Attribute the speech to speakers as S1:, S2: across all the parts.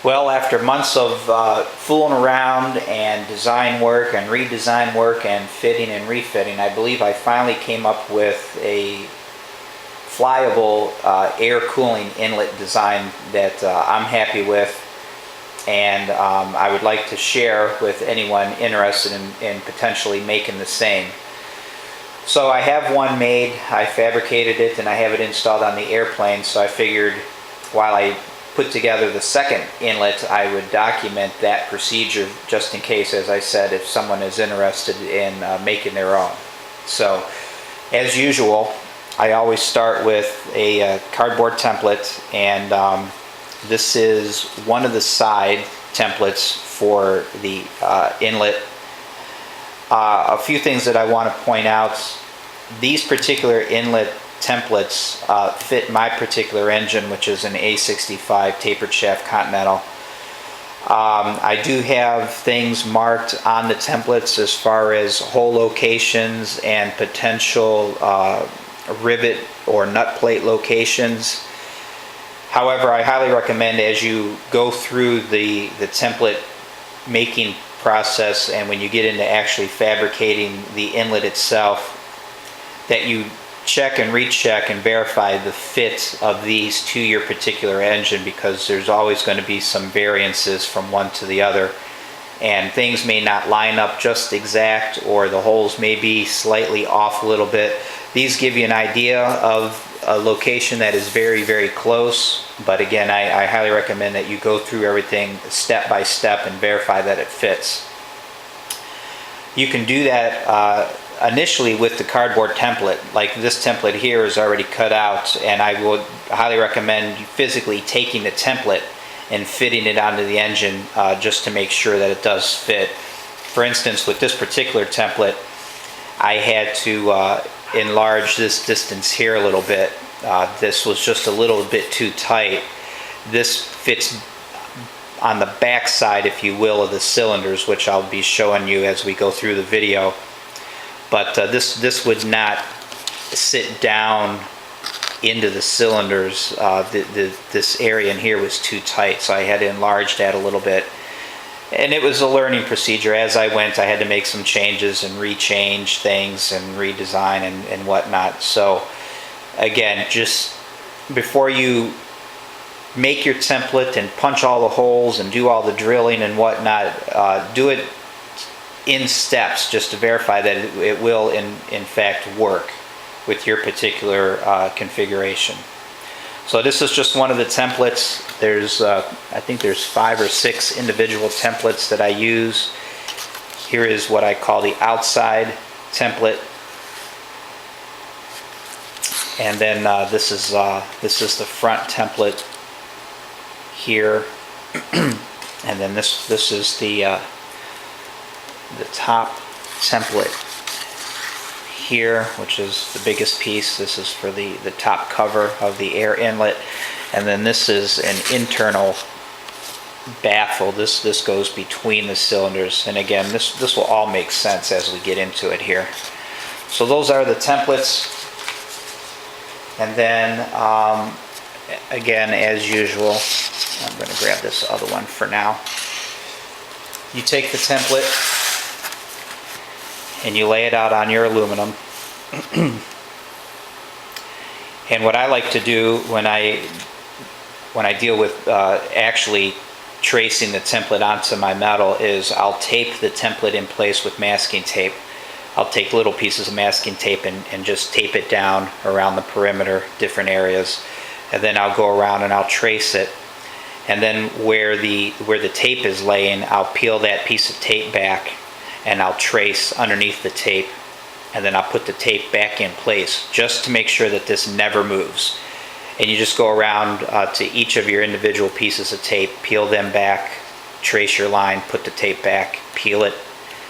S1: Well, after months of fooling around and design work and redesign work and fitting and refitting, I believe I finally came up with a flyable air cooling inlet design that I'm happy with, and I would like to share with anyone interested in potentially making the same. So I have one made, I fabricated it, and I have it installed on the airplane, so I figured while I put together the second inlet, I would document that procedure just in case, as I said, if someone is interested in making their own. So, as usual, I always start with a cardboard template, and this is one of the side templates for the inlet. A few things that I want to point out. These particular inlet templates fit my particular engine, which is an A65 tapered shaft Continental. I do have things marked on the templates as far as hole locations and potential rivet or nut plate locations. However, I highly recommend, as you go through the template making process and when you get into actually fabricating the inlet itself, that you check and recheck and verify the fit of these to your particular engine, because there's always going to be some variances from one to the other, and things may not line up just exact, or the holes may be slightly off a little bit. These give you an idea of a location that is very, very close, but again, I highly recommend that you go through everything step by step and verify that it fits. You can do that initially with the cardboard template. Like this template here is already cut out, and I would highly recommend physically taking the template and fitting it onto the engine just to make sure that it does fit. For instance, with this particular template, I had to enlarge this distance here a little bit. This was just a little bit too tight. This fits on the back side, if you will, of the cylinders, which I'll be showing you as we go through the video. But this would not sit down into the cylinders. This area in here was too tight, so I had to enlarge that a little bit. And it was a learning procedure. As I went, I had to make some changes and rechange things and redesign and whatnot. So again, just before you make your template and punch all the holes and do all the drilling and whatnot, do it in steps just to verify that it will in fact work with your particular configuration. So this is just one of the templates. There's I think there's 5 or 6 individual templates that I use. Here is what I call the outside template, and then this is the front template here, and then this is the top template here, which is the biggest piece. This is for the top cover of the air inlet, and then this is an internal baffle. This goes between the cylinders, and again, this will all make sense as we get into it here. So those are the templates, and then again, as usual, I'm going to grab this other one for now. You take the template and you lay it out on your aluminum. And what I like to do when I deal with actually tracing the template onto my metal is I'll tape the template in place with masking tape. I'll take little pieces of masking tape and just tape it down around the perimeter, different areas, and then I'll go around and I'll trace it. And then where the tape is laying, I'll peel that piece of tape back and I'll trace underneath the tape, and then I'll put the tape back in place just to make sure that this never moves. And you just go around to each of your individual pieces of tape, peel them back, trace your line, put the tape back, peel it,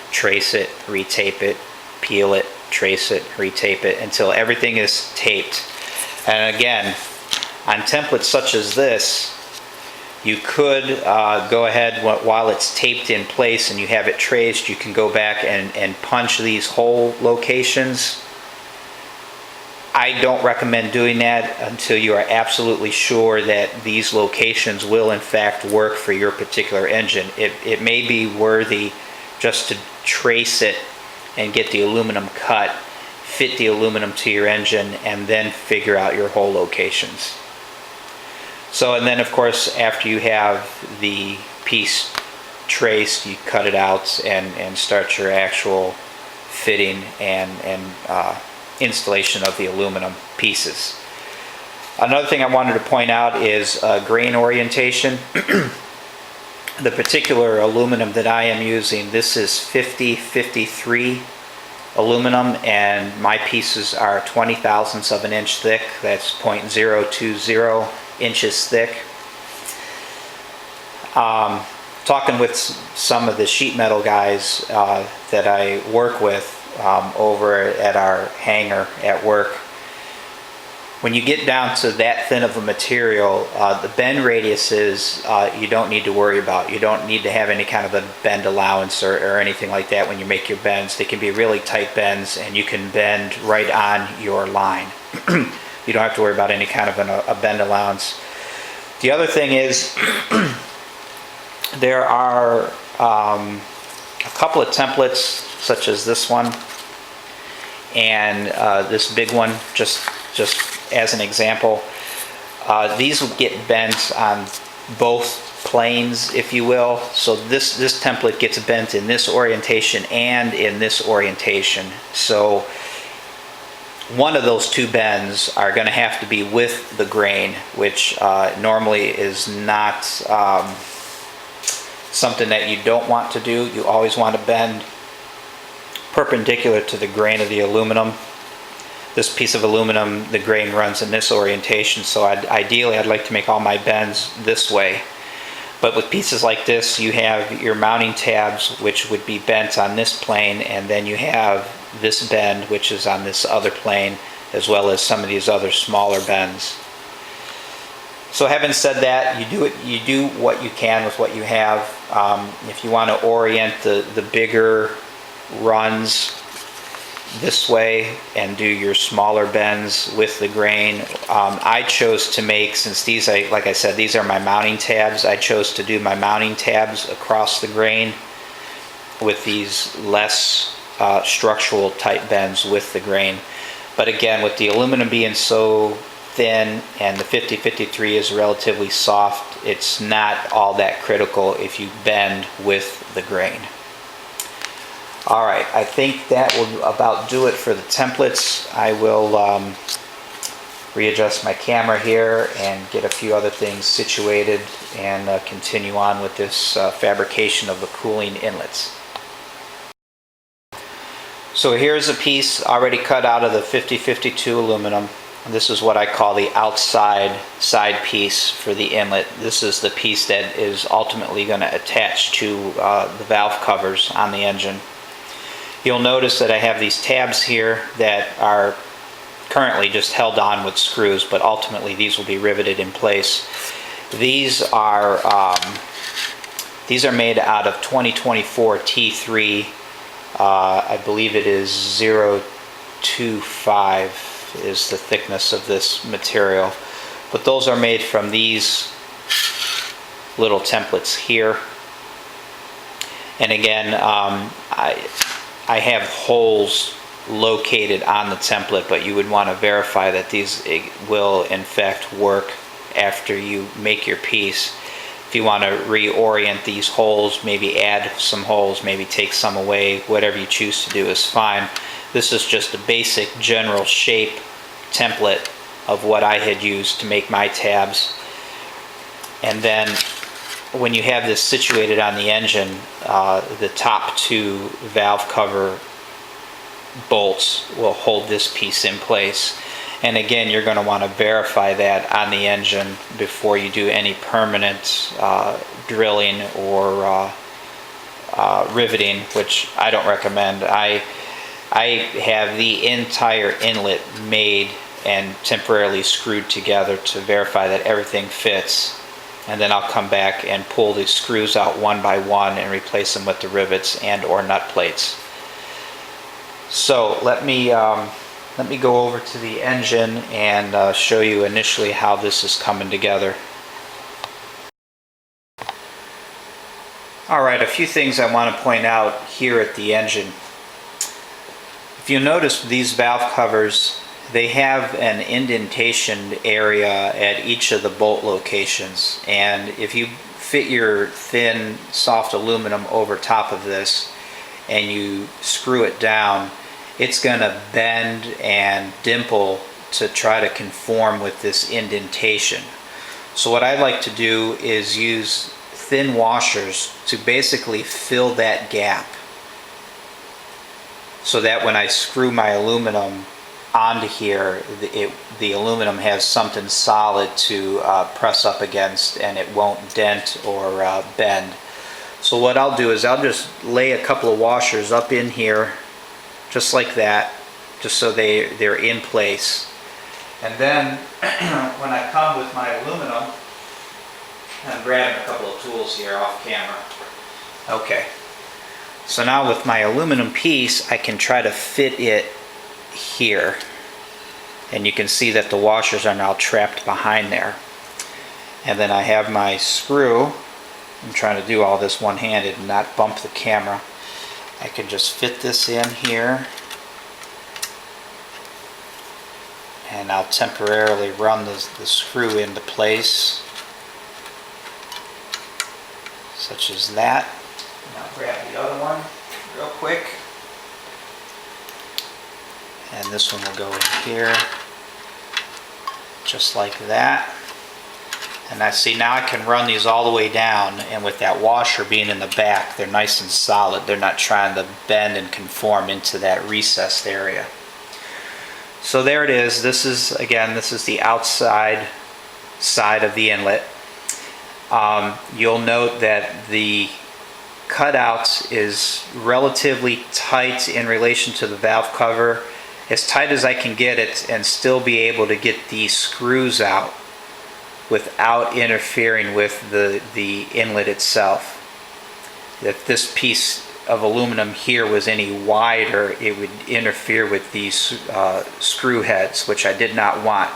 S1: trace it, retape it, peel it, trace it, retape it, until everything is taped. And again, on templates such as this, you could go ahead while it's taped in place and you have it traced, you can go back and punch these hole locations I don't recommend doing that until you are absolutely sure that these locations will in fact work for your particular engine. It may be worthy just to trace it and get the aluminum cut, fit the aluminum to your engine, and then figure out your hole locations. So, and then of course, after you have the piece traced, you cut it out and start your actual fitting and installation of the aluminum pieces. Another thing I wanted to point out is grain orientation. The particular aluminum that I am using, this is 5053 aluminum, and my pieces are 20 thousandths of an inch thick. That's 0.020 inches thick. Talking with some of the sheet metal guys that I work with over at our hangar at work, when you get down to that thin of a material, the bend radiuses you don't need to worry about. You don't need to have any kind of a bend allowance or anything like that when you make your bends. They can be really tight bends, and you can bend right on your line. You don't have to worry about any kind of a bend allowance. The other thing is there are a couple of templates, such as this one and this big one, just as an example. These will get bent on both planes, if you will. So this template gets bent in this orientation and in this orientation. So one of those two bends are going to have to be with the grain, which normally is not something that you don't want to do. You always want to bend perpendicular to the grain of the aluminum. This piece of aluminum, the grain runs in this orientation, so ideally I'd like to make all my bends this way. But with pieces like this, you have your mounting tabs, which would be bent on this plane, and then you have this bend, which is on this other plane, as well as some of these other smaller bends. So having said that, you do what you can with what you have. If you want to orient the bigger runs this way and do your smaller bends with the grain, I chose to make, since these, like I said, these are my mounting tabs, I chose to do my mounting tabs across the grain with these less structural type bends with the grain. But again, with the aluminum being so thin and the 5053 is relatively soft, it's not all that critical if you bend with the grain. Alright, I think that will about do it for the templates. I will readjust my camera here and get a few other things situated and continue on with this fabrication of the cooling inlets. So here's a piece already cut out of the 5052 aluminum. This is what I call the outside side piece for the inlet. This is the piece that is ultimately going to attach to the valve covers on the engine. You'll notice that I have these tabs here that are currently just held on with screws, but ultimately these will be riveted in place. These are made out of 2024 T3. I believe it is 0.25 is the thickness of this material. But those are made from these little templates here. And again, I have holes located on the template, but you would want to verify that these will in fact work after you make your piece. If you want to reorient these holes, maybe add some holes, maybe take some away, whatever you choose to do is fine. This is just a basic general shape template of what I had used to make my tabs. And then when you have this situated on the engine, the top two valve cover bolts will hold this piece in place. And again, you're going to want to verify that on the engine before you do any permanent drilling or riveting, which I don't recommend. I have the entire inlet made and temporarily screwed together to verify that everything fits, and then I'll come back and pull the screws out one by one and replace them with the rivets and or nut plates. So let me let me go over to the engine and show you initially how this is coming together. Alright, a few things I want to point out here at the engine. If you notice, these valve covers, they have an indentation area at each of the bolt locations, and if you fit your thin soft aluminum over top of this and you screw it down, it's going to bend and dimple to try to conform with this indentation. So what I like to do is use thin washers to basically fill that gap, so that when I screw my aluminum onto here, the aluminum has something solid to press up against, and it won't dent or bend. So what I'll do is I'll just lay a couple of washers up in here, just like that, just so they're in place. And then when I come with my aluminum, I'm grabbing a couple of tools here off camera. Okay. So now with my aluminum piece, I can try to fit it here. And you can see that the washers are now trapped behind there. And then I have my screw. I'm trying to do all this one-handed and not bump the camera. I can just fit this in here. And I'll temporarily run the screw into place, such as that. And I'll grab the other one real quick. And this one will go in here, just like that. And I see now I can run these all the way down, and with that washer being in the back, they're nice and solid. They're not trying to bend and conform into that recessed area. So there it is. This is the outside side of the inlet. You'll note that the cutout is relatively tight in relation to the valve cover, as tight as I can get it, and still be able to get these screws out without interfering with the inlet itself. If this piece of aluminum here was any wider, it would interfere with these screw heads, which I did not want.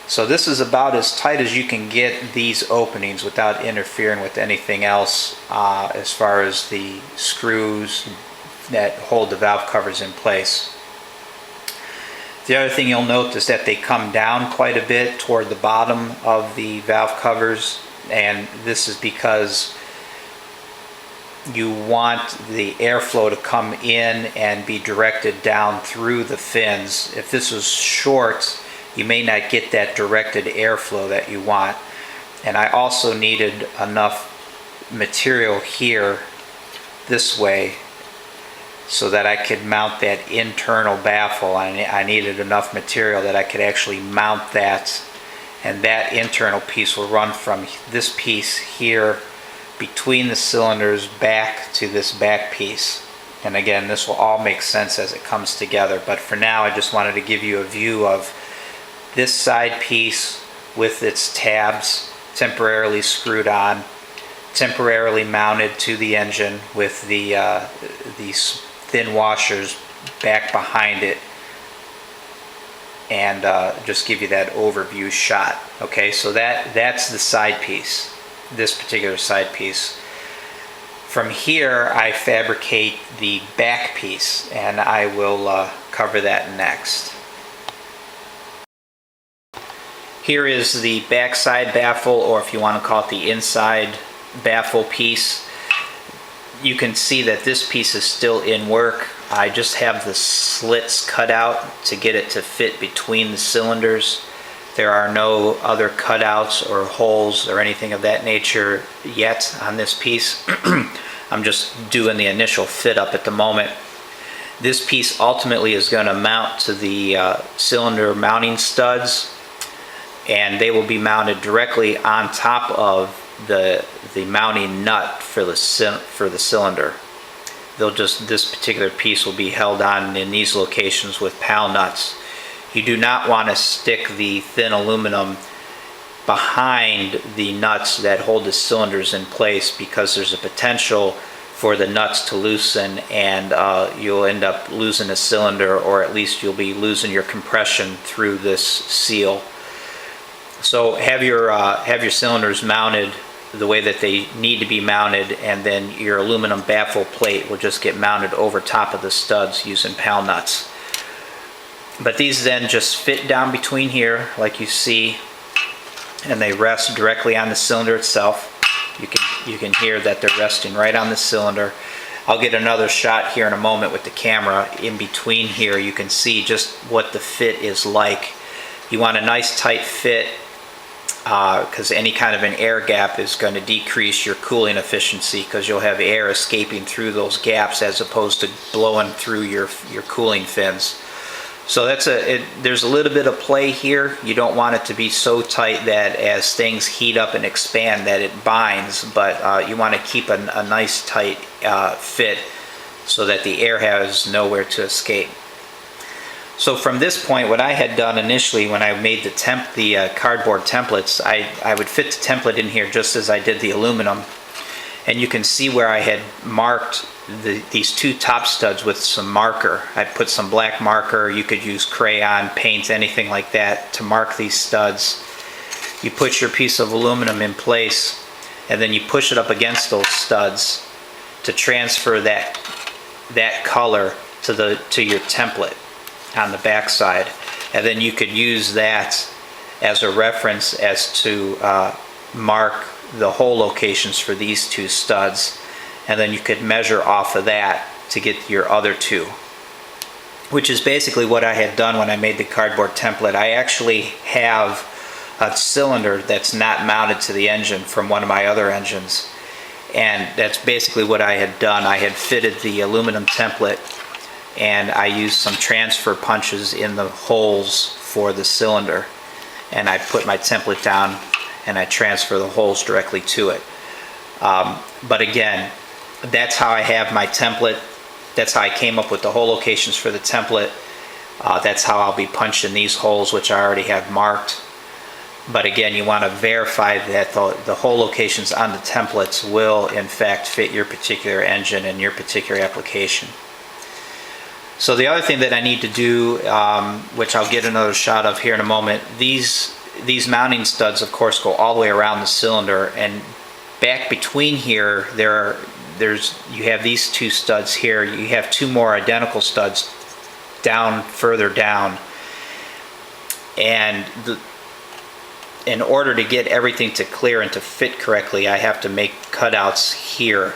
S1: So this is about as tight as you can get these openings without interfering with anything else as far as the screws that hold the valve covers in place. The other thing you'll note is that they come down quite a bit toward the bottom of the valve covers, and this is because you want the airflow to come in and be directed down through the fins. If this was short, you may not get that directed airflow that you want. And I also needed enough material here this way so that I could mount that internal baffle. I needed enough material that I could actually mount that, and that internal piece will run from this piece here between the cylinders back to this back piece. And again, this will all make sense as it comes together, but for now I just wanted to give you a view of this side piece with its tabs temporarily screwed on, temporarily mounted to the engine with these thin washers back behind it, and just give you that overview shot. Okay, so that's the side piece, this particular side piece. From here I fabricate the back piece, and I will cover that next. Here is the backside baffle, or if you want to call it the inside baffle piece. You can see that this piece is still in work. I just have the slits cut out to get it to fit between the cylinders. There are no other cutouts or holes or anything of that nature yet on this piece. I'm just doing the initial fit up at the moment. This piece ultimately is going to mount to the cylinder mounting studs, and they will be mounted directly on top of the mounting nut for the cylinder. This particular piece will be held on in these locations with PAL nuts. You do not want to stick the thin aluminum behind the nuts that hold the cylinders in place, because there's a potential for the nuts to loosen, and you'll end up losing a cylinder, or at least you'll be losing your compression through this seal. So have your cylinders mounted the way that they need to be mounted, and then your aluminum baffle plate will just get mounted over top of the studs using pal nuts. But these then just fit down between here like you see, and they rest directly on the cylinder itself. You can hear that they're resting right on the cylinder. I'll get another shot here in a moment with the camera. In between here you can see just what the fit is like. You want a nice tight fit, because any kind of an air gap is going to decrease your cooling efficiency, because you'll have air escaping through those gaps as opposed to blowing through your cooling fins. So there's a little bit of play here. You don't want it to be so tight that as things heat up and expand that it binds, but you want to keep a nice tight fit so that the air has nowhere to escape. So from this point, what I had done initially when I made the cardboard templates, I would fit the template in here just as I did the aluminum. And you can see where I had marked these two top studs with some marker. I put some black marker. You could use crayon, paint, anything like that to mark these studs. You put your piece of aluminum in place, and then you push it up against those studs to transfer that color to your template on the back side. And then you could use that as a reference as to mark the hole locations for these two studs, and then you could measure off of that to get your other two, which is basically what I had done when I made the cardboard template. I actually have a cylinder that's not mounted to the engine from one of my other engines, and that's basically what I had done. I had fitted the aluminum template, and I used some transfer punches in the holes for the cylinder, and I put my template down and I transfer the holes directly to it. But again, that's how I have my template. That's how I came up with the hole locations for the template. That's how I'll be punching these holes, which I already have marked. But again, you want to verify that the hole locations on the templates will in fact fit your particular engine and your particular application. So the other thing that I need to do, which I'll get another shot of here in a moment, these mounting studs of course go all the way around the cylinder, and back between here you have these two studs here. You have two more identical studs further down, and in order to get everything to clear and to fit correctly, I have to make cutouts here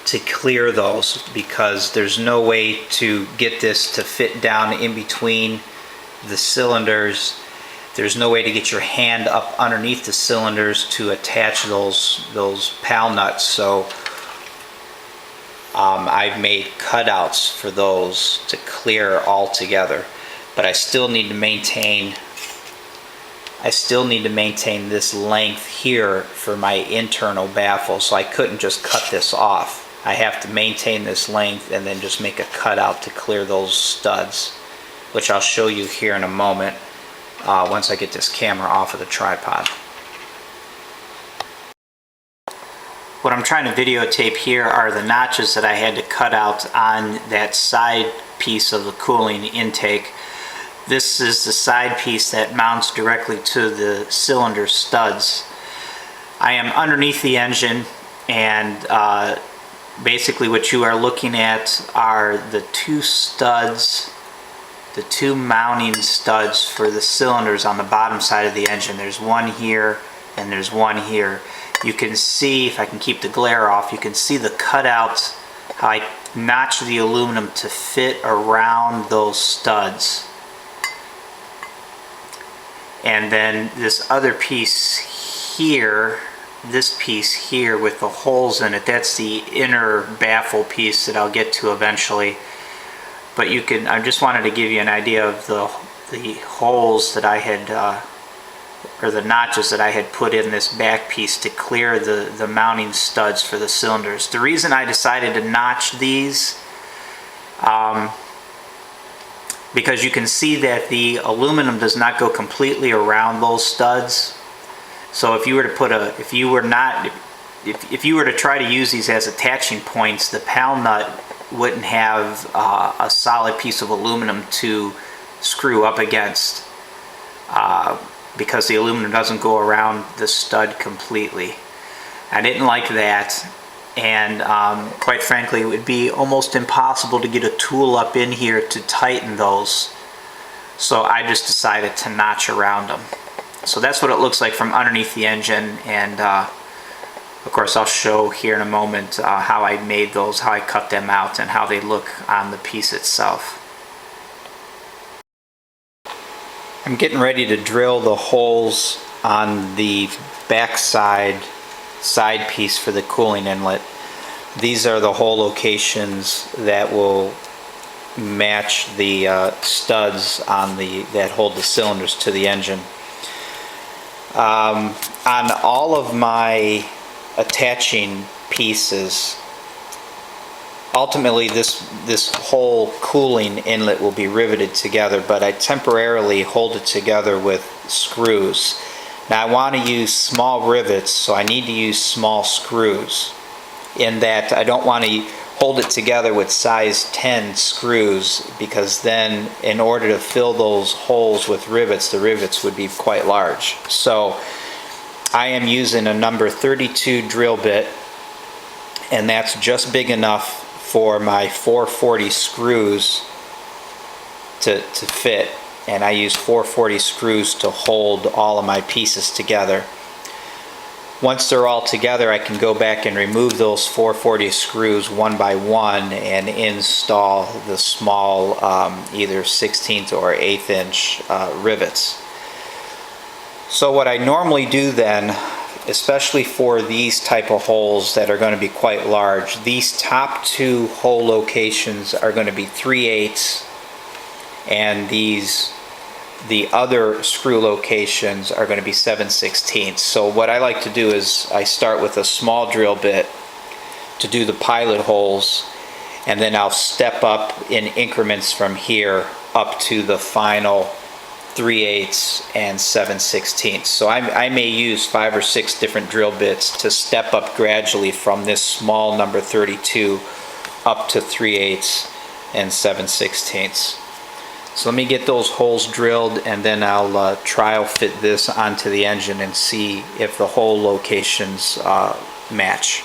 S1: to clear those, because there's no way to get this to fit down in between the cylinders. There's no way to get your hand up underneath the cylinders to attach those pal nuts. So I've made cutouts for those to clear all together, but I still need to maintain this length here for my internal baffle, so I couldn't just cut this off. I have to maintain this length and then just make a cutout to clear those studs, which I'll show you here in a moment once I get this camera off of the tripod. What I'm trying to videotape here are the notches that I had to cut out on that side piece of the cooling intake. This is the side piece that mounts directly to the cylinder studs. I am underneath the engine, and basically what you are looking at are the two studs, the two mounting studs for the cylinders on the bottom side of the engine. There's one here and there's one here. You can see, if I can keep the glare off, you can see the cutouts, how I notched the aluminum to fit around those studs. And then this other piece here, this piece here with the holes in it, that's the inner baffle piece that I'll get to eventually. But you can, I just wanted to give you an idea of the holes that I had, or the notches that I had put in this back piece to clear the mounting studs for the cylinders. The reason I decided to notch these, because you can see that the aluminum does not go completely around those studs. So if you were to put if you were to try to use these as attaching points, the PAL nut wouldn't have a solid piece of aluminum to screw up against because the aluminum doesn't go around the stud completely. I didn't like that, and quite frankly, it would be almost impossible to get a tool up in here to tighten those. So I just decided to notch around them. So that's what it looks like from underneath the engine, and of course I'll show here in a moment how I made those, how I cut them out, and how they look on the piece itself. I'm getting ready to drill the holes on the back side piece for the cooling inlet. These are the hole locations that will match the studs on that hold the cylinders to the engine. On all of my attaching pieces, ultimately this whole cooling inlet will be riveted together, but I temporarily hold it together with screws. Now I want to use small rivets, so I need to use small screws, in that I don't want to hold it together with size 10 screws, because then in order to fill those holes with rivets, the rivets would be quite large. So I am using a number 32 drill bit, and that's just big enough for my 440 screws to fit, and I use 440 screws to hold all of my pieces together. Once they're all together, I can go back and remove those 440 screws one by one and install the small either 16th or 1/8 inch rivets. So what I normally do then, especially for these type of holes that are going to be quite large, these top two hole locations are going to be 3/8, and the other screw locations are going to be 7/16. So what I like to do is I start with a small drill bit to do the pilot holes, and then I'll step up in increments from here up to the final 3/8 and 7/16. So I may use 5 or 6 different drill bits to step up gradually from this small number 32 up to 3/8 and 7/16. So let me get those holes drilled, and then I'll trial fit this onto the engine and see if the hole locations match.